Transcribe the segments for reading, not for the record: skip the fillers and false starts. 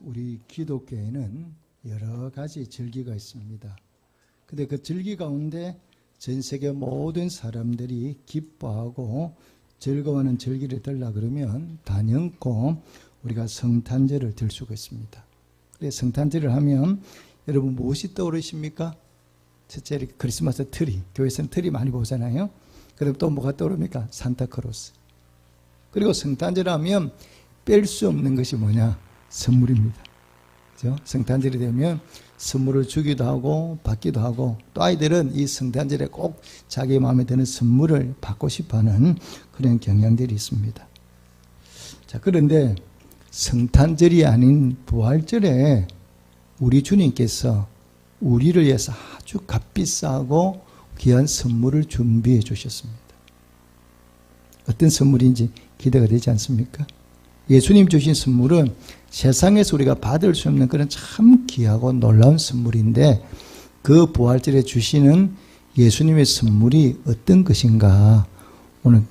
우리 기독교에는 여러 가지 절기가 있습니다. 근데 그 절기 가운데 전 세계 모든 사람들이 기뻐하고 즐거워하는 절기를 들라 그러면 단연코 우리가 성탄절을 들 수가 있습니다. 그래서 성탄절을 하면 여러분 무엇이 떠오르십니까? 첫째 이렇게 크리스마스 트리, 교회에서는 트리 많이 보잖아요. 그럼 또 뭐가 떠오릅니까? 산타크로스. 그리고 성탄절 하면 뺄 수 없는 것이 뭐냐? 선물입니다. 그죠? 성탄절이 되면 선물을 주기도 하고 받기도 하고, 또 아이들은 이 성탄절에 꼭 자기 마음에 드는 선물을 받고 싶어하는 그런 경향들이 있습니다. 자, 그런데 성탄절이 아닌 부활절에 우리 주님께서 우리를 위해서 아주 값비싸고 귀한 선물을 준비해 주셨습니다. 어떤 선물인지 기대가 되지 않습니까? 예수님 주신 선물은 세상에서 우리가 받을 수 없는 그런 참 귀하고 놀라운 선물인데, 그 부활절에 주시는 예수님의 선물이 어떤 것인가, 오늘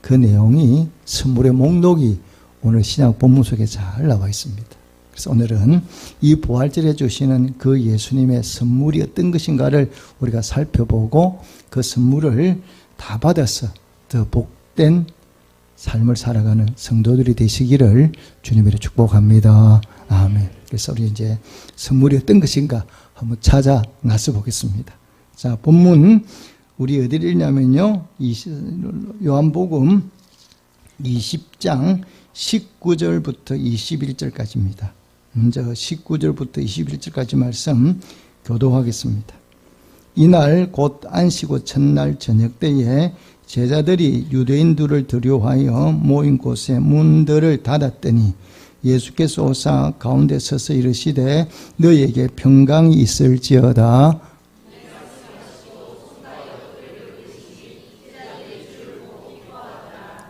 그 내용이, 선물의 목록이 오늘 신약 본문 속에 잘 나와 있습니다. 그래서 오늘은 이 부활절에 주시는 그 예수님의 선물이 어떤 것인가를 우리가 살펴보고, 그 선물을 다 받아서 더 복된 삶을 살아가는 성도들이 되시기를 주님으로 축복합니다. 아멘. 그래서 우리 이제 선물이 어떤 것인가 한번 찾아 나서 보겠습니다. 자, 본문 우리 어디를 읽냐면요, 요한복음 20장 19절부터 21절까지입니다. 먼저 19절부터 21절까지 말씀 교독하겠습니다. 이날 곧 안식 후 첫날 저녁 때에 제자들이 유대인들을 두려워하여 모인 곳에 문들을 닫았더니 예수께서 오사 가운데 서서 이르시되 너희에게 평강이 있을지어다.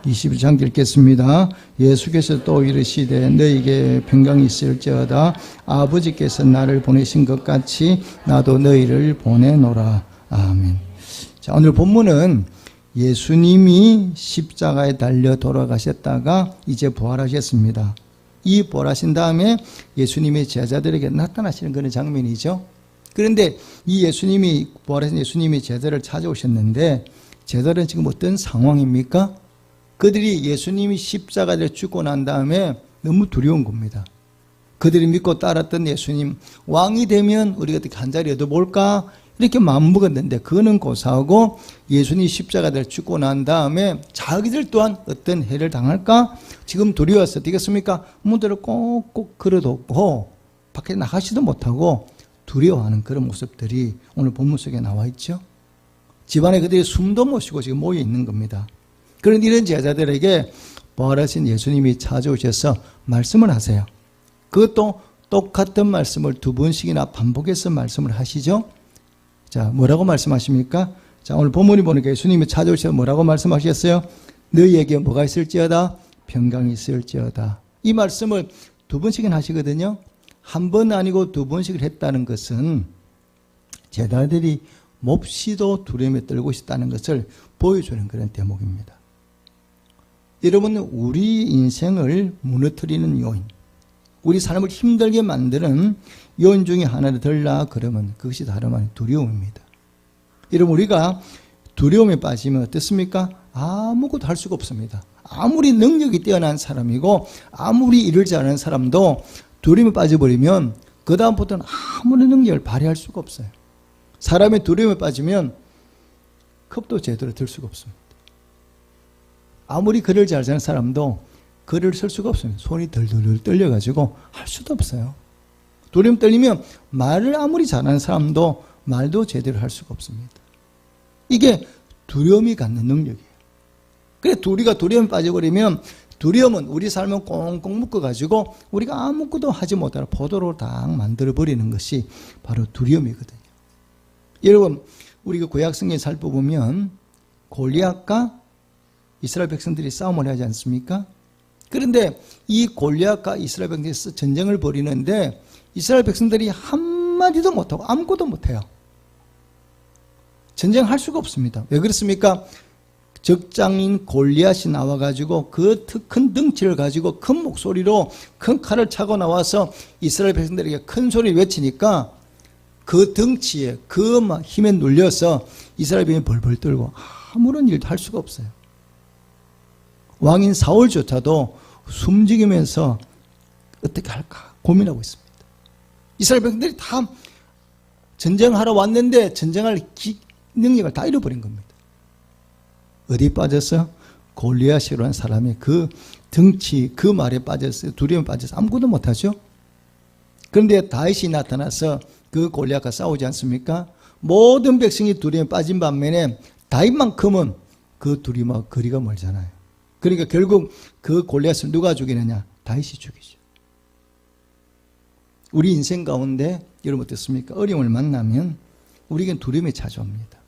21장 읽겠습니다. 예수께서 또 이르시되 너희에게 평강이 있을지어다. 아버지께서 나를 보내신 것 같이 나도 너희를 보내노라. 아멘. 자, 오늘 본문은 예수님이 십자가에 달려 돌아가셨다가 이제 부활하셨습니다. 이 부활하신 다음에 예수님의 제자들에게 나타나시는 그런 장면이죠. 그런데 이 예수님이, 부활하신 예수님이 제자를 찾아오셨는데, 제자들은 지금 어떤 상황입니까? 그들이 예수님이 십자가에 죽고 난 다음에 너무 두려운 겁니다. 그들이 믿고 따랐던 예수님, 왕이 되면 우리가 어떻게 한 자리 얻어볼까? 이렇게 마음먹었는데, 그거는 고사하고 예수님이 십자가에 죽고 난 다음에 자기들 또한 어떤 해를 당할까? 지금 두려워서 되겠습니까? 문들을 꼭꼭 걸어뒀고 밖에 나가지도 못하고 두려워하는 그런 모습들이 오늘 본문 속에 나와 있죠. 집안에 그들이 숨도 못 쉬고 지금 모여 있는 겁니다. 그런 이런 제자들에게 부활하신 예수님이 찾아오셔서 말씀을 하세요. 그것도 똑같은 말씀을 두 번씩이나 반복해서 말씀을 하시죠. 자, 뭐라고 말씀하십니까? 자, 오늘 본문이 보니까 예수님이 찾아오셔서 뭐라고 말씀하셨어요? 너희에게 뭐가 있을지어다? 평강이 있을지어다. 이 말씀을 두 번씩이나 하시거든요. 한 번 아니고 두 번씩을 했다는 것은 제자들이 몹시도 두려움에 떨고 있다는 것을 보여주는 그런 대목입니다. 여러분, 우리 인생을 무너뜨리는 요인, 우리 삶을 힘들게 만드는 요인 중에 하나를 들라 그러면 그것이 다름 아닌 두려움입니다. 여러분, 우리가 두려움에 빠지면 어떻습니까? 아무것도 할 수가 없습니다. 아무리 능력이 뛰어난 사람이고 아무리 일을 잘하는 사람도 두려움에 빠져버리면 그 다음부터는 아무런 능력을 발휘할 수가 없어요. 사람의 두려움에 빠지면 컵도 제대로 들 수가 없습니다. 아무리 글을 잘 쓰는 사람도 글을 쓸 수가 없습니다. 손이 덜덜 떨려가지고 할 수도 없어요. 두려움 떨리면 말을 아무리 잘하는 사람도 말도 제대로 할 수가 없습니다. 이게 두려움이 갖는 능력이에요. 그래, 우리가 두려움에 빠져버리면, 두려움은 우리 삶을 꽁꽁 묶어가지고 우리가 아무것도 하지 못하는 포도로 딱 만들어버리는 것이 바로 두려움이거든요. 여러분, 우리가 구약 성경에 살펴보면 골리앗과 이스라엘 백성들이 싸움을 하지 않습니까? 그런데 이 골리앗과 이스라엘 백성들이 전쟁을 벌이는데 이스라엘 백성들이 한마디도 못하고 아무것도 못해요. 전쟁할 수가 없습니다. 왜 그렇습니까? 적장인 골리앗이 나와가지고 그 큰 덩치를 가지고 큰 목소리로 큰 칼을 차고 나와서 이스라엘 백성들에게 큰 소리 외치니까 그 덩치에 그 힘에 눌려서 이스라엘 백성이 벌벌 떨고 아무런 일도 할 수가 없어요. 왕인 사울조차도 숨죽이면서 어떻게 할까 고민하고 있습니다. 이스라엘 백성들이 다 전쟁하러 왔는데 전쟁할 능력을 다 잃어버린 겁니다. 어디 빠져서 골리앗이라는 사람의 그 덩치 그 말에 빠져서 두려움에 빠져서 아무것도 못하죠. 그런데 다윗이 나타나서 그 골리앗과 싸우지 않습니까? 모든 백성이 두려움에 빠진 반면에 다윗만큼은 그 두려움과 거리가 멀잖아요. 그러니까 결국 그 골리앗을 누가 죽이느냐? 다윗이 죽이죠. 우리 인생 가운데 여러분 어떻습니까? 어려움을 만나면 우리에겐 두려움이 찾아옵니다.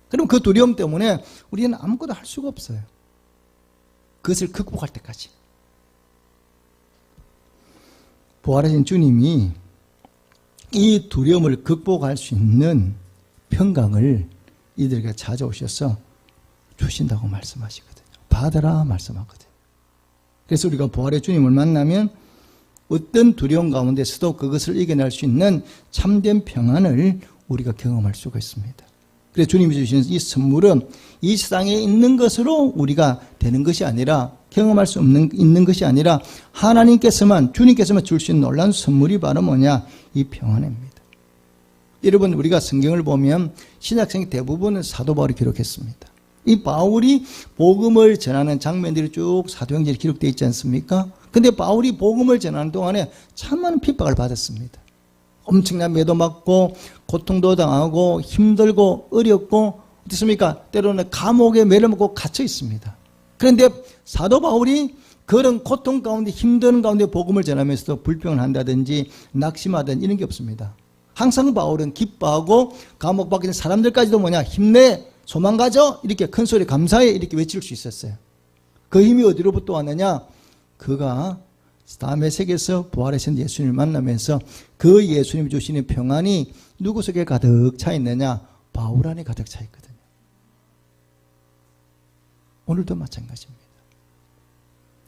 그럼 그 두려움 때문에 우리는 아무것도 할 수가 없어요. 그것을 극복할 때까지. 부활하신 주님이 이 두려움을 극복할 수 있는 평강을 이들에게 찾아오셔서 주신다고 말씀하시거든요. 받으라 말씀하거든요. 그래서 우리가 부활의 주님을 만나면 어떤 두려움 가운데서도 그것을 이겨낼 수 있는 참된 평안을 우리가 경험할 수가 있습니다. 그래서 주님이 주시는 이 선물은 이 세상에 있는 것으로 우리가 되는 것이 아니라 경험할 수 있는 것이 아니라 하나님께서만 주님께서만 줄 수 있는 놀라운 선물이 바로 뭐냐? 이 평안입니다. 여러분 우리가 성경을 보면 신약성의 대부분은 사도 바울이 기록했습니다. 이 바울이 복음을 전하는 장면들이 쭉 사도행전에 기록되어 있지 않습니까? 근데 바울이 복음을 전하는 동안에 참 많은 핍박을 받았습니다. 엄청난 매도 맞고 고통도 당하고 힘들고 어렵고 어떻습니까? 때로는 감옥에 매를 먹고 갇혀 있습니다. 그런데 사도 바울이 그런 고통 가운데 힘든 가운데 복음을 전하면서도 불평을 한다든지 낙심하든 이런 게 없습니다. 항상 바울은 기뻐하고 감옥 밖에 있는 사람들까지도 뭐냐? 힘내 소망 가져 이렇게 큰 소리 감사해 이렇게 외칠 수 있었어요. 그 힘이 어디로부터 왔느냐? 그가 다메섹에서 부활하신 예수님을 만나면서 그 예수님이 주시는 평안이 누구 속에 가득 차 있느냐? 바울 안에 가득 차 있거든요. 오늘도 마찬가지입니다.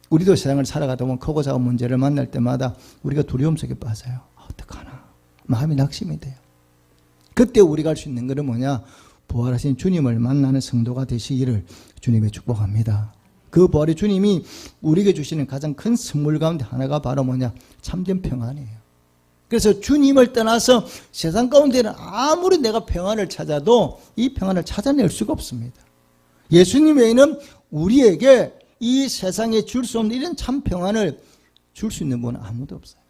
우리도 세상을 살아가다 보면 크고 작은 문제를 만날 때마다 우리가 두려움 속에 빠져요. 어떡하나? 마음이 낙심이 돼요. 그때 우리가 할 수 있는 것은 뭐냐? 부활하신 주님을 만나는 성도가 되시기를 주님의 축복합니다. 그 부활의 주님이 우리에게 주시는 가장 큰 선물 가운데 하나가 바로 뭐냐? 참된 평안이에요. 그래서 주님을 떠나서 세상 가운데는 아무리 내가 평안을 찾아도 이 평안을 찾아낼 수가 없습니다. 예수님 외에는 우리에게 이 세상에 줄 수 없는 이런 참 평안을 줄 수 있는 분은 아무도 없어요.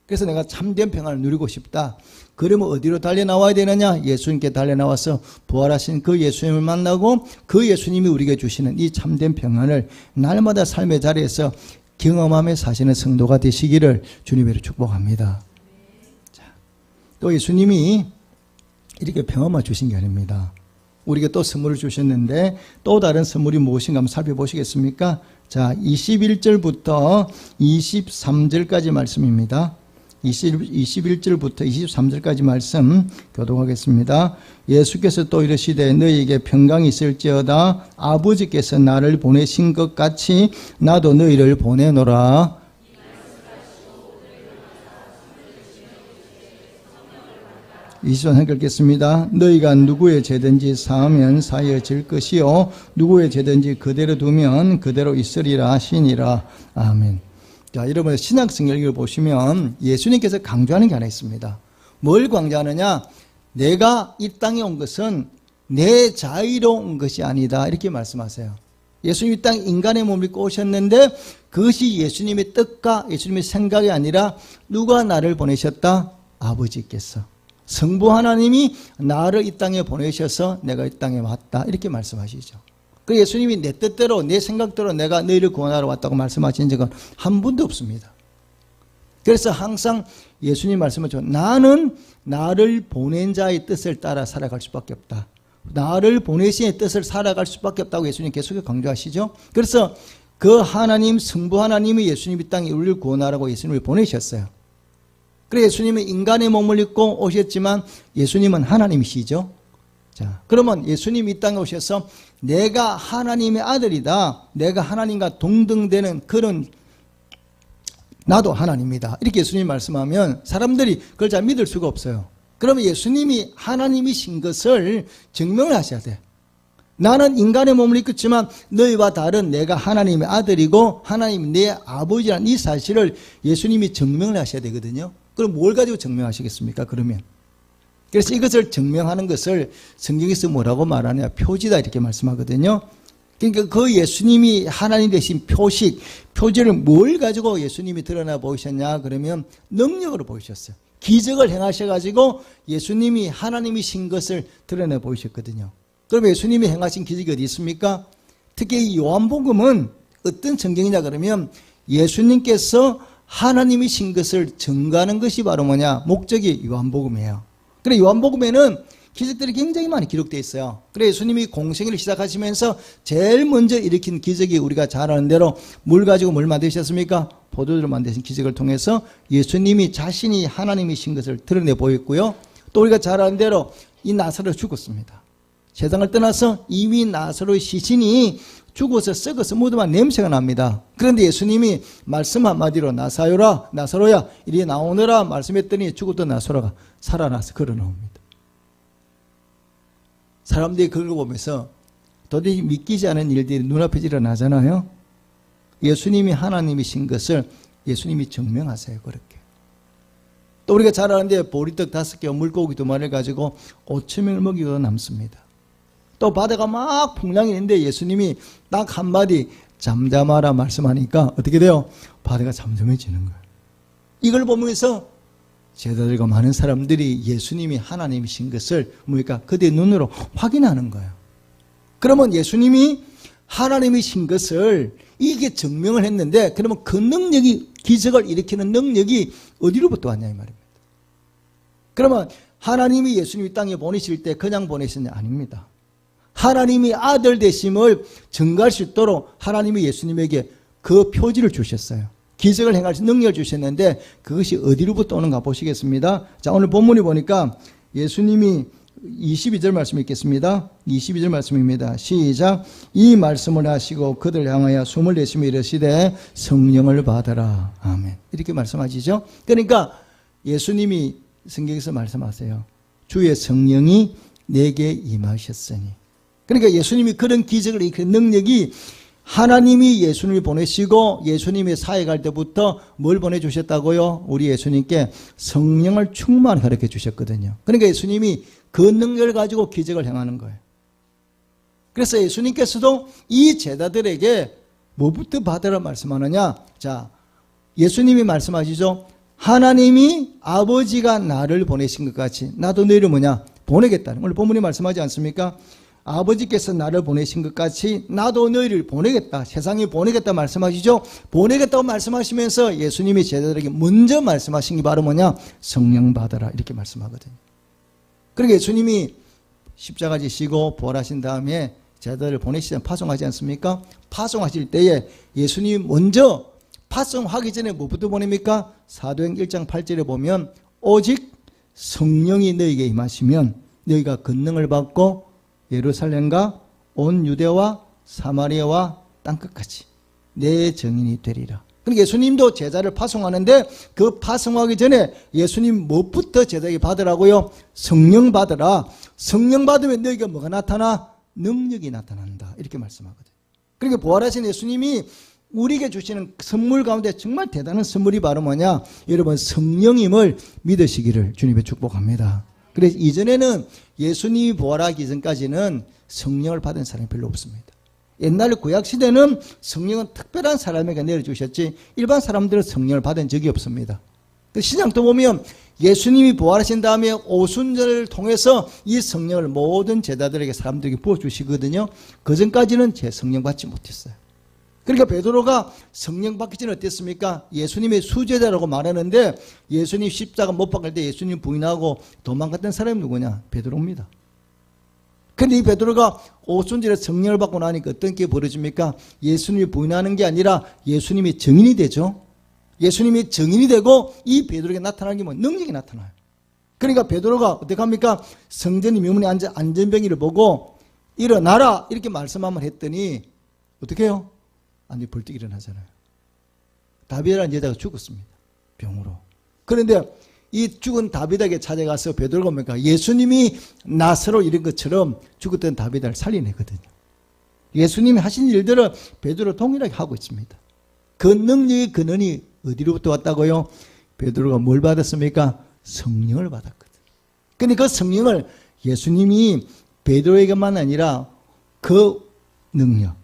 그래서 내가 참된 평안을 누리고 싶다. 그러면 어디로 달려나와야 되느냐? 예수님께 달려나와서 부활하신 그 예수님을 만나고 그 예수님이 우리에게 주시는 이 참된 평안을 날마다 삶의 자리에서 경험하며 사시는 성도가 되시기를 주님으로 축복합니다. 자, 또 예수님이 이렇게 평안만 주신 게 아닙니다. 우리에게 또 선물을 주셨는데 또 다른 선물이 무엇인가 한번 살펴보시겠습니까? 자, 21절부터 23절까지 말씀입니다. 21절부터 23절까지 말씀 교독하겠습니다. 예수께서 또 이르시되 너희에게 평강이 있을지어다 아버지께서 나를 보내신 것 같이 나도 너희를 보내노라. 20절 읽겠습니다. 너희가 누구의 죄든지 사하면 사여질 것이요 누구의 죄든지 그대로 두면 그대로 있으리라 하시니라. 아멘. 자, 여러분 신약 성경을 보시면 예수님께서 강조하는 게 하나 있습니다. 뭘 강조하느냐? 내가 이 땅에 온 것은 내 자의로 온 것이 아니다 이렇게 말씀하세요. 예수님 이 땅에 인간의 몸을 입고 오셨는데 그것이 예수님의 뜻과 예수님의 생각이 아니라 누가 나를 보내셨다? 아버지께서. 성부 하나님이 나를 이 땅에 보내셔서 내가 이 땅에 왔다 이렇게 말씀하시죠. 그 예수님이 내 뜻대로 내 생각대로 내가 너희를 구원하러 왔다고 말씀하신 적은 한 번도 없습니다. 그래서 항상 예수님 말씀하죠. 나는 나를 보낸 자의 뜻을 따라 살아갈 수밖에 없다. 나를 보내신 의 뜻을 살아갈 수밖에 없다고 예수님 계속 강조하시죠. 그래서 그 하나님 성부 하나님이 예수님 이 땅에 우리를 구원하라고 예수님을 보내셨어요. 그래서 예수님은 인간의 몸을 입고 오셨지만 예수님은 하나님이시죠. 자, 그러면 예수님이 이 땅에 오셔서 내가 하나님의 아들이다, 내가 하나님과 동등되는 그런, 나도 하나님이다, 이렇게 예수님이 말씀하면 사람들이 그걸 잘 믿을 수가 없어요. 그러면 예수님이 하나님이신 것을 증명을 하셔야 돼. 나는 인간의 몸을 입었지만 너희와 다른 내가 하나님의 아들이고 하나님이 내 아버지라는 이 사실을 예수님이 증명을 하셔야 되거든요. 그럼 뭘 가지고 증명하시겠습니까? 그러면. 그래서 이것을 증명하는 것을 성경에서 뭐라고 말하냐, 표지다, 이렇게 말씀하거든요. 그러니까 그 예수님이 하나님 되신 표식, 표지를 뭘 가지고 예수님이 드러나 보이셨냐 그러면 능력으로 보이셨어요. 기적을 행하셔가지고 예수님이 하나님이신 것을 드러내 보이셨거든요. 그럼 예수님이 행하신 기적이 어디 있습니까? 특히 이 요한복음은 어떤 성경이냐 그러면 예수님께서 하나님이신 것을 증거하는 것이 바로 뭐냐, 목적이 요한복음이에요. 그래 요한복음에는 기적들이 굉장히 많이 기록되어 있어요. 그래 예수님이 공생애를 시작하시면서 제일 먼저 일으킨 기적이 우리가 잘 아는 대로 뭘 가지고 뭘 만드셨습니까? 포도주를 만드신 기적을 통해서 예수님이 자신이 하나님이신 것을 드러내 보였고요. 또 우리가 잘 아는 대로 이 나사로가 죽었습니다. 세상을 떠나서 이미 나사로의 시신이 죽어서 썩어서 무덤한 냄새가 납니다. 그런데 예수님이 말씀 한마디로 나사로야 이리 나오너라 말씀했더니 죽었던 나사로가 살아나서 걸어나옵니다. 사람들이 그걸 보면서 도대체 믿기지 않은 일들이 눈앞에 일어나잖아요. 예수님이 하나님이신 것을 예수님이 증명하세요. 그렇게. 또 우리가 잘 아는데 보리떡 5개와 물고기 2마리를 가지고 5,000명을 먹이고 남습니다. 또 바다가 막 풍랑이 있는데 예수님이 딱 한마디 잠잠하라 말씀하니까 어떻게 돼요? 바다가 잠잠해지는 거예요. 이걸 보면서 제자들과 많은 사람들이 예수님이 하나님이신 것을 뭡니까? 그들의 눈으로 확인하는 거예요. 그러면 예수님이 하나님이신 것을 이게 증명을 했는데 그러면 그 능력이, 기적을 일으키는 능력이 어디로부터 왔냐 이 말입니다. 그러면 하나님이 예수님이 땅에 보내실 때 그냥 보내셨냐? 아닙니다. 하나님이 아들 되심을 증거할 수 있도록 하나님이 예수님에게 그 표지를 주셨어요. 기적을 행할 수 있는 능력을 주셨는데 그것이 어디로부터 오는가 보시겠습니다. 자, 오늘 본문에 보니까 예수님이 22절 말씀 읽겠습니다. 22절 말씀입니다. 시작. 이 말씀을 하시고 그들 향하여 숨을 내쉬며 이르시되 성령을 받아라. 아멘. 이렇게 말씀하시죠. 그러니까 예수님이 성경에서 말씀하세요. 주의 성령이 내게 임하셨으니. 그러니까 예수님이 그런 기적을 일으키는 능력이 하나님이 예수님을 보내시고 예수님이 사역할 때부터 뭘 보내주셨다고요? 우리 예수님께 성령을 충만히 가르쳐 주셨거든요. 그러니까 예수님이 그 능력을 가지고 기적을 행하는 거예요. 그래서 예수님께서도 이 제자들에게 뭐부터 받으라 말씀하느냐? 자, 예수님이 말씀하시죠. 하나님이 아버지가 나를 보내신 것 같이 나도 너희를 뭐냐? 보내겠다는. 오늘 본문이 말씀하지 않습니까? 아버지께서 나를 보내신 것 같이 나도 너희를 보내겠다. 세상에 보내겠다 말씀하시죠. 보내겠다고 말씀하시면서 예수님이 제자들에게 먼저 말씀하신 게 바로 뭐냐? 성령 받아라. 이렇게 말씀하거든요. 그러니까 예수님이 십자가 지시고 부활하신 다음에 제자들을 보내시자 파송하지 않습니까? 파송하실 때에 예수님이 먼저 파송하기 전에 뭐부터 보냅니까? 사도행 1장 8절에 보면 오직 성령이 너희에게 임하시면 너희가 권능을 받고 예루살렘과 온 유대와 사마리아와 땅끝까지 내 증인이 되리라. 그러니까 예수님도 제자를 파송하는데 그 파송하기 전에 예수님 무엇부터 제자에게 받으라고요? 성령 받으라. 성령 받으면 너희가 뭐가 나타나? 능력이 나타난다. 이렇게 말씀하거든요. 그러니까 부활하신 예수님이 우리에게 주시는 선물 가운데 정말 대단한 선물이 바로 뭐냐? 여러분 성령임을 믿으시기를 주님의 축복합니다. 그래서 이전에는 예수님이 부활하기 이전까지는 성령을 받은 사람이 별로 없습니다. 옛날 구약시대는 성령은 특별한 사람에게 내려주셨지 일반 사람들은 성령을 받은 적이 없습니다. 신약도 보면 예수님이 부활하신 다음에 오순절을 통해서 이 성령을 모든 제자들에게 사람들에게 부어주시거든요. 그전까지는 제 성령 받지 못했어요. 그러니까 베드로가 성령 받기 전에 어땠습니까? 예수님의 수제자라고 말하는데 예수님 십자가 못 박을 때 예수님 부인하고 도망갔던 사람이 누구냐? 베드로입니다. 그런데 이 베드로가 오순절에 성령을 받고 나니까 어떤 게 벌어집니까? 예수님이 부인하는 게 아니라 예수님이 증인이 되죠. 예수님이 증인이 되고 이 베드로에게 나타나는 게 뭐 능력이 나타나요. 그러니까 베드로가 어떻게 합니까? 성전이 명문에 앉아 안전병이를 보고 일어나라 이렇게 말씀하면 했더니 어떻게 해요? 아니 벌떡 일어나잖아요. 다윗이라는 여자가 죽었습니다. 병으로. 그런데 이 죽은 다윗에게 찾아가서 베드로가 뭡니까? 예수님이 나사로 이런 것처럼 죽었던 다윗을 살려내거든요. 예수님이 하신 일들을 베드로 동일하게 하고 있습니다. 그 능력의 근원이 어디로부터 왔다고요? 베드로가 뭘 받았습니까? 성령을 받았거든요. 그러니까 그 성령을 예수님이 베드로에게만 아니라 그 능력,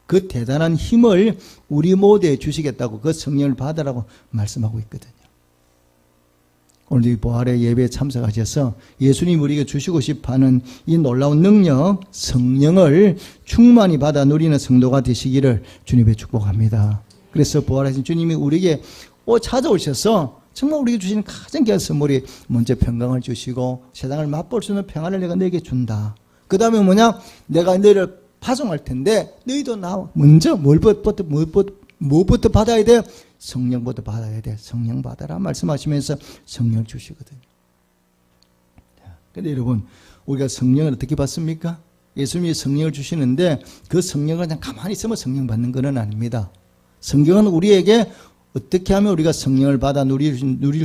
그 대단한 힘을 우리 모두에 주시겠다고 그 성령을 받으라고 말씀하고 있거든요. 오늘 이 부활의 예배에 참석하셔서 예수님 우리에게 주시고 싶어하는 이 놀라운 능력, 성령을 충만히 받아 누리는 성도가 되시기를 주님의 축복합니다. 그래서 부활하신 주님이 우리에게 찾아오셔서 정말 우리에게 주시는 가장 귀한 선물이 먼저 평강을 주시고 세상을 맛볼 수 있는 평안을 내가 너에게 준다. 그 다음에 뭐냐? 내가 너희를 파송할 텐데 너희도 나 먼저 무엇부터 받아야 돼? 성령부터 받아야 돼. 성령 받아라 말씀하시면서 성령을 주시거든요. 그런데 여러분 우리가 성령을 어떻게 받습니까? 예수님이 성령을 주시는데 그 성령을 그냥 가만히 있으면 성령 받는 건 아닙니다. 성경은 우리에게 어떻게 하면 우리가 성령을 받아 누릴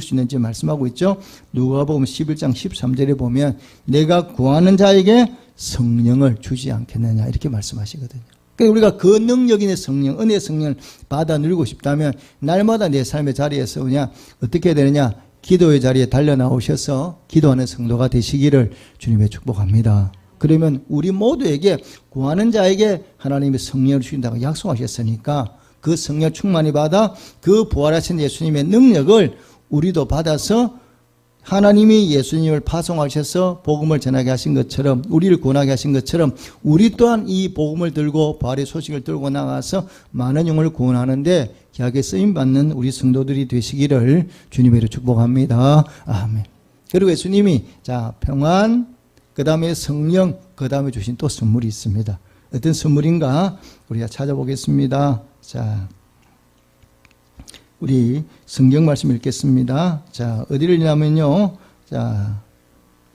수 있는지 말씀하고 있죠. 누가복음 11장 13절에 보면 내가 구하는 자에게 성령을 주지 않겠느냐 이렇게 말씀하시거든요. 그러니까 우리가 그 능력 있는 성령, 은혜의 성령을 받아 누리고 싶다면 날마다 내 삶의 자리에서 그냥 어떻게 해야 되느냐? 기도의 자리에 달려 나오셔서 기도하는 성도가 되시기를 주님의 축복합니다. 그러면 우리 모두에게 구하는 자에게 하나님의 성령을 주신다고 약속하셨으니까 그 성령 충만히 받아 그 부활하신 예수님의 능력을 우리도 받아서 하나님이 예수님을 파송하셔서 복음을 전하게 하신 것처럼 우리를 구원하게 하신 것처럼 우리 또한 이 복음을 들고 부활의 소식을 들고 나가서 많은 영혼을 구원하는데 귀하게 쓰임받는 우리 성도들이 되시기를 주님으로 축복합니다. 아멘. 그리고 예수님이 자 평안 그 다음에 성령 그 다음에 주신 또 선물이 있습니다. 어떤 선물인가 우리가 찾아보겠습니다. 자, 우리 성경 말씀 읽겠습니다. 자, 어디를 읽냐면요. 자,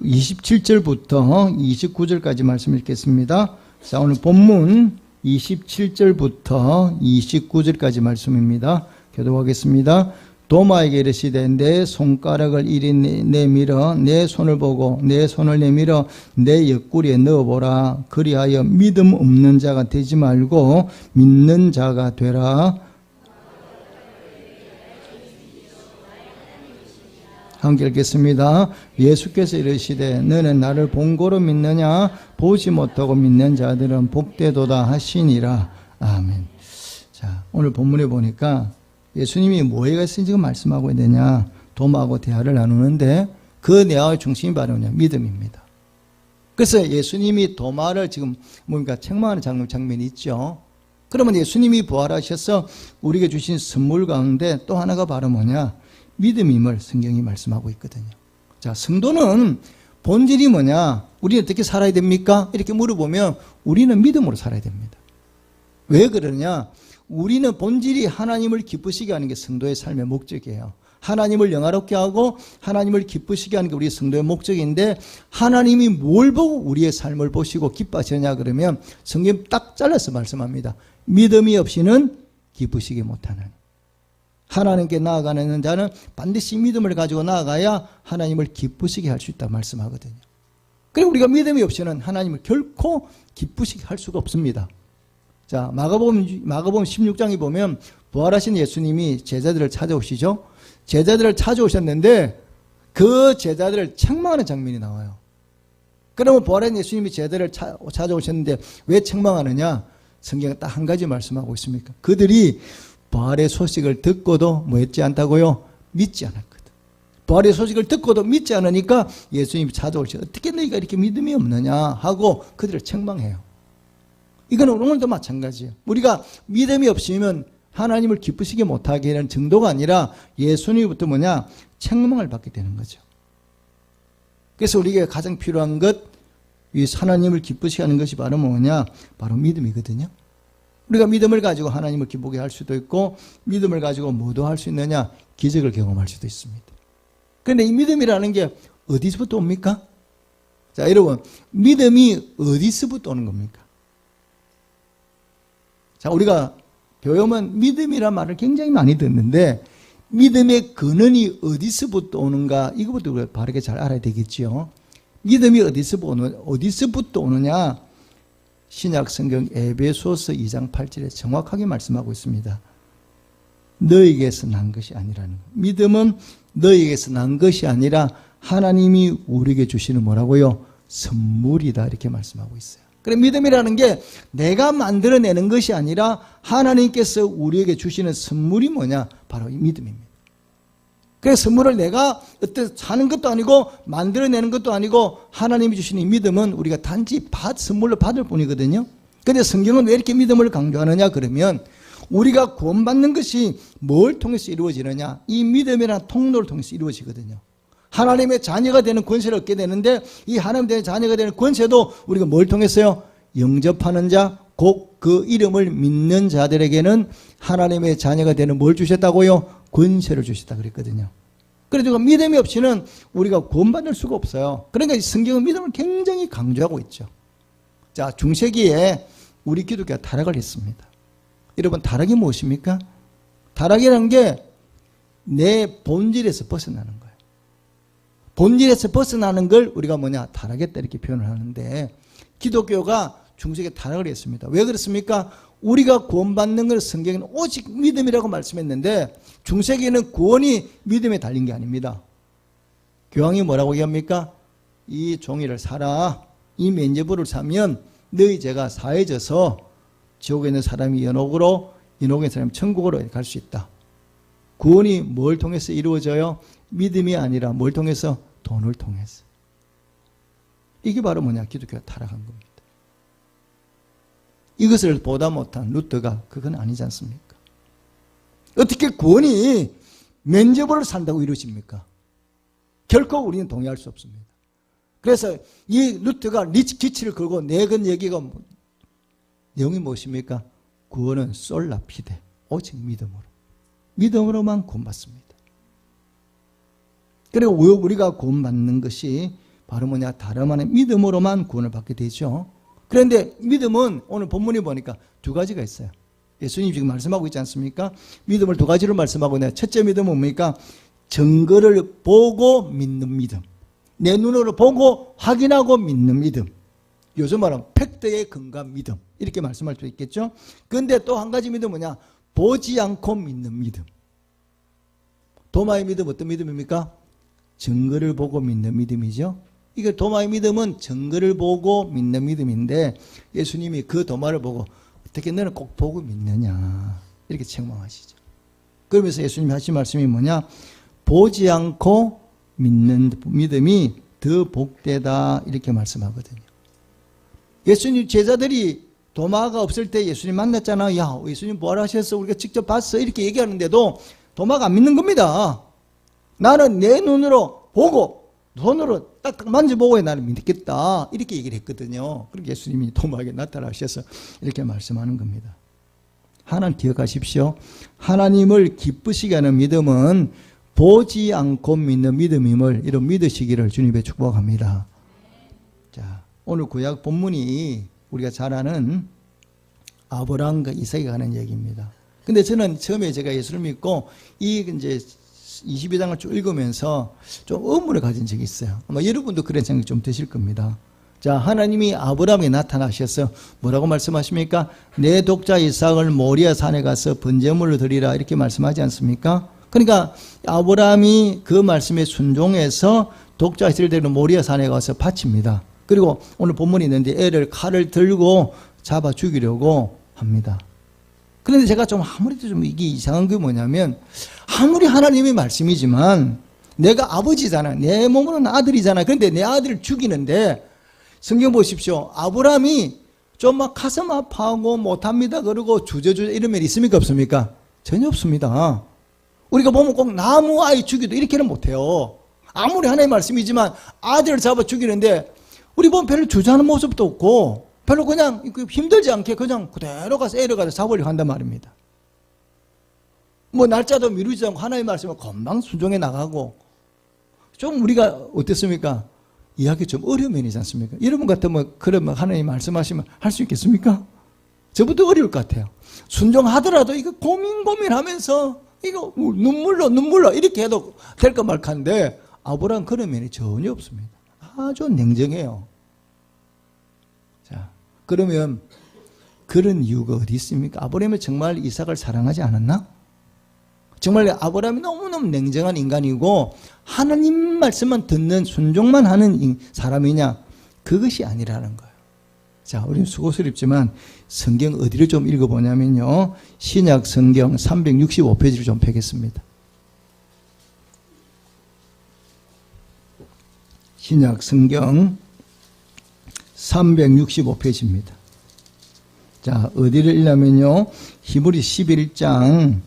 27절부터 29절까지 말씀 읽겠습니다. 자, 오늘 본문 27절부터 29절까지 말씀입니다. 교독하겠습니다. 도마에게 이르시되 내 손가락을 이리 내밀어 내 손을 보고 내 손을 내밀어 내 옆구리에 넣어보라. 그리하여 믿음 없는 자가 되지 말고 믿는 자가 되라. 함께 읽겠습니다. 예수께서 이르시되 너는 나를 본고로 믿느냐? 보지 못하고 믿는 자들은 복되도다 하시니라. 아멘. 자, 오늘 본문에 보니까 예수님이 뭐에 관해서 지금 말씀하고 있느냐? 도마하고 대화를 나누는데 그 대화의 중심이 바로 뭐냐? 믿음입니다. 그래서 예수님이 도마를 지금 뭔가 책망하는 장면이 있죠. 그러면 예수님이 부활하셔서 우리에게 주신 선물 가운데 또 하나가 바로 뭐냐? 믿음임을 성경이 말씀하고 있거든요. 자, 성도는 본질이 뭐냐? 우리는 어떻게 살아야 됩니까? 이렇게 물어보면 우리는 믿음으로 살아야 됩니다. 왜 그러냐? 우리는 본질이 하나님을 기쁘시게 하는 게 성도의 삶의 목적이에요. 하나님을 영화롭게 하고 하나님을 기쁘시게 하는 게 우리 성도의 목적인데 하나님이 뭘 보고 우리의 삶을 보시고 기뻐하시느냐 그러면 성경 딱 잘라서 말씀합니다. 믿음이 없이는 기쁘시게 못하는. 하나님께 나아가는 자는 반드시 믿음을 가지고 나아가야 하나님을 기쁘시게 할 수 있다 말씀하거든요. 그리고 우리가 믿음이 없이는 하나님을 결코 기쁘시게 할 수가 없습니다. 자, 마가복음 16장에 보면 부활하신 예수님이 제자들을 찾아오시죠. 제자들을 찾아오셨는데 그 제자들을 책망하는 장면이 나와요. 그러면 부활한 예수님이 제자들을 찾아오셨는데 왜 책망하느냐? 성경에 딱 한 가지 말씀하고 있습니까? 그들이 부활의 소식을 듣고도 뭐 했지 않다고요? 믿지 않았거든. 부활의 소식을 듣고도 믿지 않으니까 예수님이 찾아오셔. 어떻게 너희가 이렇게 믿음이 없느냐 하고 그들을 책망해요. 이거는 오늘도 마찬가지예요. 우리가 믿음이 없으면 하나님을 기쁘시게 못하게 하는 정도가 아니라 예수님부터 뭐냐? 책망을 받게 되는 거죠. 그래서 우리에게 가장 필요한 것, 이 하나님을 기쁘시게 하는 것이 바로 뭐냐? 바로 믿음이거든요. 우리가 믿음을 가지고 하나님을 기쁘게 할 수도 있고 믿음을 가지고 뭐도 할 수 있느냐? 기적을 경험할 수도 있습니다. 그런데 이 믿음이라는 게 어디서부터 옵니까? 자, 여러분, 믿음이 어디서부터 오는 겁니까? 자, 우리가 교회오면 믿음이란 말을 굉장히 많이 듣는데 믿음의 근원이 어디서부터 오는가 이것부터 우리가 바르게 잘 알아야 되겠죠. 믿음이 어디서부터 오느냐? 신약 성경 에베소서 2장 8절에 정확하게 말씀하고 있습니다. 너에게서 난 것이 아니라는 것. 믿음은 너에게서 난 것이 아니라 하나님이 우리에게 주시는 뭐라고요? 선물이다 이렇게 말씀하고 있어요. 그래, 믿음이라는 게 내가 만들어내는 것이 아니라 하나님께서 우리에게 주시는 선물이 뭐냐? 바로 이 믿음입니다. 그래서 선물을 내가 어떻게 사는 것도 아니고 만들어내는 것도 아니고 하나님이 주시는 이 믿음은 우리가 단지 선물로 받을 뿐이거든요. 그런데 성경은 왜 이렇게 믿음을 강조하느냐? 그러면 우리가 구원받는 것이 뭘 통해서 이루어지느냐? 이 믿음이라는 통로를 통해서 이루어지거든요. 하나님의 자녀가 되는 권세를 얻게 되는데 이 하나님의 자녀가 되는 권세도 우리가 뭘 통해서요? 영접하는 자, 곧 그 이름을 믿는 자들에게는 하나님의 자녀가 되는 뭘 주셨다고요? 권세를 주셨다 그랬거든요. 그래서 믿음이 없이는 우리가 구원받을 수가 없어요. 그러니까 성경은 믿음을 굉장히 강조하고 있죠. 자, 중세기에 우리 기독교가 타락을 했습니다. 여러분, 타락이 무엇입니까? 타락이라는 게 내 본질에서 벗어나는 거예요. 본질에서 벗어나는 걸 우리가 뭐냐? 타락했다 이렇게 표현을 하는데 기독교가 중세기에 타락을 했습니다. 왜 그렇습니까? 우리가 구원받는 걸 성경에는 오직 믿음이라고 말씀했는데 중세기에는 구원이 믿음에 달린 게 아닙니다. 교황이 뭐라고 얘기합니까? 이 종이를 사라. 이 면죄부를 사면 너희 죄가 사해져서 지옥에 있는 사람이 연옥으로, 연옥에 있는 사람이 천국으로 갈 수 있다. 구원이 뭘 통해서 이루어져요? 믿음이 아니라 뭘 통해서? 돈을 통해서. 이게 바로 뭐냐? 기독교가 타락한 겁니다. 이것을 보다 못한 루터가 그건 아니지 않습니까? 어떻게 구원이 면죄부를 산다고 이루어집니까? 결코 우리는 동의할 수 없습니다. 그래서 이 루터가 기치를 걸고 내건 얘기가 내용이 무엇입니까? 구원은 솔라 피데, 오직 믿음으로. 믿음으로만 구원받습니다. 그리고 우리가 구원받는 것이 바로 뭐냐? 다름 아닌 믿음으로만 구원을 받게 되죠. 그런데 믿음은 오늘 본문에 보니까 두 가지가 있어요. 예수님 지금 말씀하고 있지 않습니까? 믿음을 두 가지로 말씀하고 있는데 첫째 믿음은 뭡니까? 증거를 보고 믿는 믿음. 내 눈으로 보고 확인하고 믿는 믿음. 요즘 말하면 팩트에 근거한 믿음. 이렇게 말씀할 수 있겠죠? 그런데 또 한 가지 믿음은 뭐냐? 보지 않고 믿는 믿음. 도마의 믿음 어떤 믿음입니까? 증거를 보고 믿는 믿음이죠. 이게 도마의 믿음은 증거를 보고 믿는 믿음인데 예수님이 그 도마를 보고 어떻게 너는 꼭 보고 믿느냐 이렇게 책망하시죠. 그러면서 예수님이 하신 말씀이 뭐냐? 보지 않고 믿는 믿음이 더 복되다 이렇게 말씀하거든요. 예수님 제자들이 도마가 없을 때 예수님 만났잖아. 야, 예수님 뭐하러 하셨어? 우리가 직접 봤어. 이렇게 얘기하는데도 도마가 안 믿는 겁니다. 나는 내 눈으로 보고 손으로 딱 만져보고 나는 믿겠다 이렇게 얘기를 했거든요. 그렇게 예수님이 도마에게 나타나셔서 이렇게 말씀하는 겁니다. 하나님 기억하십시오. 하나님을 기쁘시게 하는 믿음은 보지 않고 믿는 믿음임을 이런 믿으시기를 주님의 축복합니다. 자, 오늘 구약 본문이 우리가 잘 아는 아브라함과 이삭이 가는 얘기입니다. 근데 저는 처음에 제가 예수를 믿고 이 이제 22장을 쭉 읽으면서 좀 의문을 가진 적이 있어요. 아마 여러분도 그런 생각이 좀 드실 겁니다. 자, 하나님이 아브라함에 나타나셔서 뭐라고 말씀하십니까? 내 독자 이삭을 모리아 산에 가서 번제물로 드리라 이렇게 말씀하지 않습니까? 그러니까 아브라함이 그 말씀에 순종해서 독자 이삭을 데리고 모리아 산에 가서 바칩니다. 그리고 오늘 본문이 있는데 애를 칼을 들고 잡아 죽이려고 합니다. 그런데 제가 좀 아무래도 좀 이게 이상한 게 뭐냐면 아무리 하나님의 말씀이지만 내가 아버지잖아. 내 몸으로는 아들이잖아. 그런데 내 아들을 죽이는데 성경 보십시오. 아브라함이 좀 막 가슴 아파하고 못합니다. 그러고 주저주저 이런 면 있습니까? 없습니까? 전혀 없습니다. 우리가 보면 꼭 나무 아이 죽이도 이렇게는 못해요. 아무리 하나님의 말씀이지만 아들을 잡아 죽이는데 우리 보면 별로 주저하는 모습도 없고 별로 그냥 힘들지 않게 그냥 그대로 가서 애를 가서 잡으려고 한단 말입니다. 뭐 날짜도 미루지 않고 하나님의 말씀을 금방 순종해 나가고 좀 우리가 어떻습니까? 이해하기 좀 어려운 면이지 않습니까? 여러분 같으면 그러면 하나님 말씀하시면 할 수 있겠습니까? 저부터 어려울 것 같아요. 순종하더라도 이거 고민하면서 이거 눈물로 이렇게 해도 될까 말까인데 아브라함 그런 면이 전혀 없습니다. 아주 냉정해요. 자, 그러면 그런 이유가 어디 있습니까? 아브라함이 정말 이삭을 사랑하지 않았나? 정말 아브라함이 너무너무 냉정한 인간이고 하나님 말씀만 듣는 순종만 하는 사람이냐? 그것이 아니라는 거예요. 자, 우리는 수고스럽지만 성경 어디를 좀 읽어보냐면요. 신약 성경 365페이지를 좀 펴겠습니다. 신약 성경 365페이지입니다. 자, 어디를 읽냐면요. 히브리 11장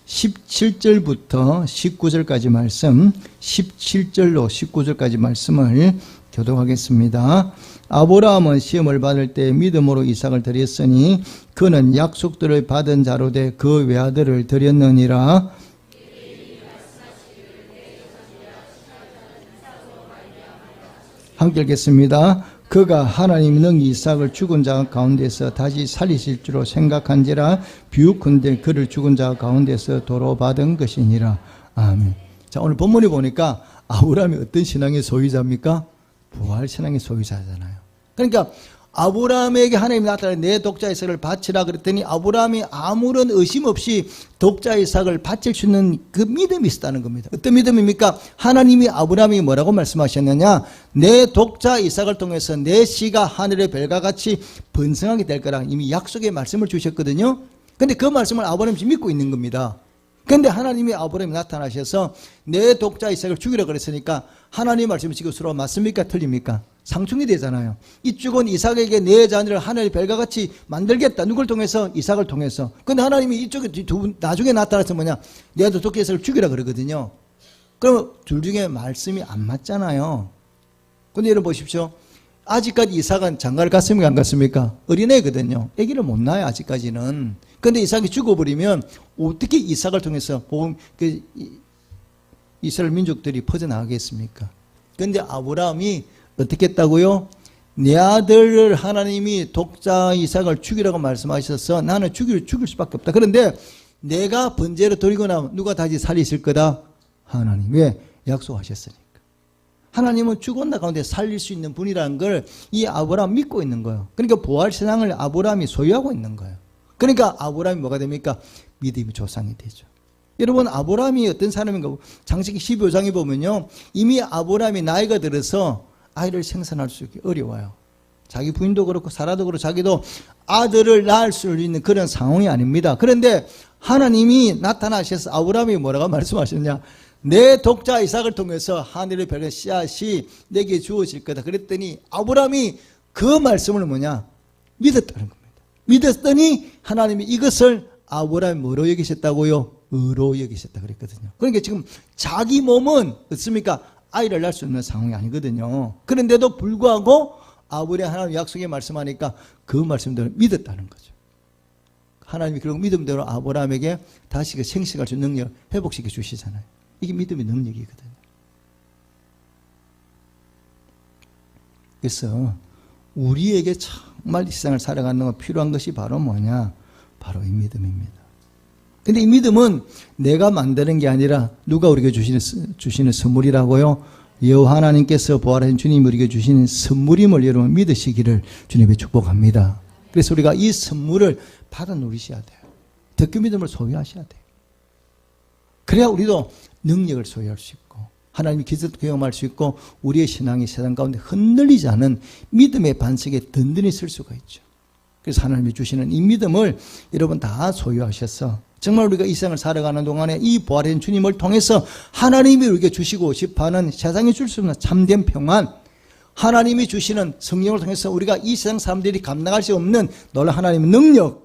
17절부터 19절까지 말씀, 17절로 19절까지 말씀을 교독하겠습니다. 아브라함은 시험을 받을 때 믿음으로 이삭을 드렸으니 그는 약속들을 받은 자로 돼 그 외아들을 드렸느니라. 함께 읽겠습니다. 그가 하나님 능히 이삭을 죽은 자 가운데서 다시 살리실 줄로 생각한지라 비유컨대 그를 죽은 자 가운데서 도로 받은 것이니라. 아멘. 자, 오늘 본문에 보니까 아브라함이 어떤 신앙의 소유자입니까? 부활 신앙의 소유자잖아요. 그러니까 아브라함에게 하나님이 나타나 내 독자 이삭을 바치라 그랬더니 아브라함이 아무런 의심 없이 독자 이삭을 바칠 수 있는 그 믿음이 있었다는 겁니다. 어떤 믿음입니까? 하나님이 아브라함이 뭐라고 말씀하셨느냐? 내 독자 이삭을 통해서 내 씨가 하늘의 별과 같이 번성하게 될 거라 이미 약속의 말씀을 주셨거든요. 근데 그 말씀을 아브라함이 믿고 있는 겁니다. 근데 하나님이 아브라함이 나타나셔서 내 독자 이삭을 죽이라 그랬으니까 하나님 말씀이 지금 서로 맞습니까? 틀립니까? 상충이 되잖아요. 이쪽은 이삭에게 내 자녀를 하늘의 별과 같이 만들겠다. 누굴 통해서? 이삭을 통해서. 근데 하나님이 이쪽에 나중에 나타나서 뭐냐? 내 독자 이삭을 죽이라 그러거든요. 그러면 둘 중에 말씀이 안 맞잖아요. 근데 여러분 보십시오. 아직까지 이삭은 장가를 갔습니까? 안 갔습니까? 어린애거든요. 아기를 못 낳아요, 아직까지는. 근데 이삭이 죽어버리면 어떻게 이삭을 통해서 이스라엘 민족들이 퍼져나가겠습니까? 근데 아브라함이 어떻게 했다고요? 내 아들을 하나님이 독자 이삭을 죽이라고 말씀하셔서 나는 죽일 수밖에 없다. 그런데 내가 번제로 드리고 나면 누가 다시 살리실 거다? 하나님. 왜? 약속하셨으니까. 하나님은 죽은 나 가운데 살릴 수 있는 분이라는 걸 이 아브라함 믿고 있는 거예요. 그러니까 부활 신앙을 아브라함이 소유하고 있는 거예요. 그러니까 아브라함이 뭐가 됩니까? 믿음의 조상이 되죠. 여러분 아브라함이 어떤 사람인가? 창세기 15장에 보면요. 이미 아브라함이 나이가 들어서 아이를 생산할 수 있게 어려워요. 자기 부인도 그렇고 사라도 그렇고 자기도 아들을 낳을 수 있는 그런 상황이 아닙니다. 그런데 하나님이 나타나셔서 아브라함이 뭐라고 말씀하셨냐? 내 독자 이삭을 통해서 하늘의 별의 씨앗이 내게 주어질 거다. 그랬더니 아브라함이 그 말씀을 뭐냐? 믿었다는 겁니다. 믿었더니 하나님이 이것을 아브라함이 뭐로 여기셨다고요? 의로 여기셨다 그랬거든요. 그러니까 지금 자기 몸은 어떻습니까? 아이를 낳을 수 있는 상황이 아니거든요. 그런데도 불구하고 아브라함이 하나님 약속에 말씀하니까 그 말씀대로 믿었다는 거죠. 하나님이 그리고 믿음대로 아브라함에게 다시 그 생식할 수 있는 능력을 회복시켜 주시잖아요. 이게 믿음의 능력이거든요. 그래서 우리에게 정말 이 세상을 살아가는 건 필요한 것이 바로 뭐냐? 바로 이 믿음입니다. 근데 이 믿음은 내가 만드는 게 아니라 누가 우리에게 주시는 선물이라고요? 여호와 하나님께서 부활하신 주님이 우리에게 주시는 선물임을 여러분 믿으시기를 주님의 축복합니다. 그래서 우리가 이 선물을 받아 누리셔야 돼요. 덕교 믿음을 소유하셔야 돼요. 그래야 우리도 능력을 소유할 수 있고 하나님의 기적도 경험할 수 있고 우리의 신앙이 세상 가운데 흔들리지 않은 믿음의 반석에 든든히 설 수가 있죠. 그래서 하나님이 주시는 이 믿음을 여러분 다 소유하셔서 정말 우리가 이 세상을 살아가는 동안에 이 부활한 주님을 통해서 하나님이 우리에게 주시고 싶어하는 세상에 줄 수 없는 참된 평안, 하나님이 주시는 성령을 통해서 우리가 이 세상 사람들이 감당할 수 없는 놀라운 하나님의 능력,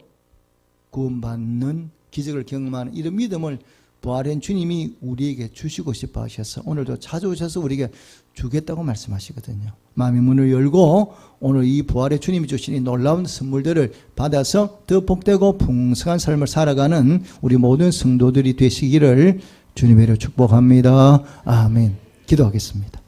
구원받는 기적을 경험하는 이런 믿음을 부활한 주님이 우리에게 주시고 싶어 하셔서 오늘도 찾아오셔서 우리에게 주겠다고 말씀하시거든요. 마음의 문을 열고 오늘 이 부활의 주님이 주신 이 놀라운 선물들을 받아서 더 복되고 풍성한 삶을 살아가는 우리 모든 성도들이 되시기를 주님으로 축복합니다. 아멘. 기도하겠습니다.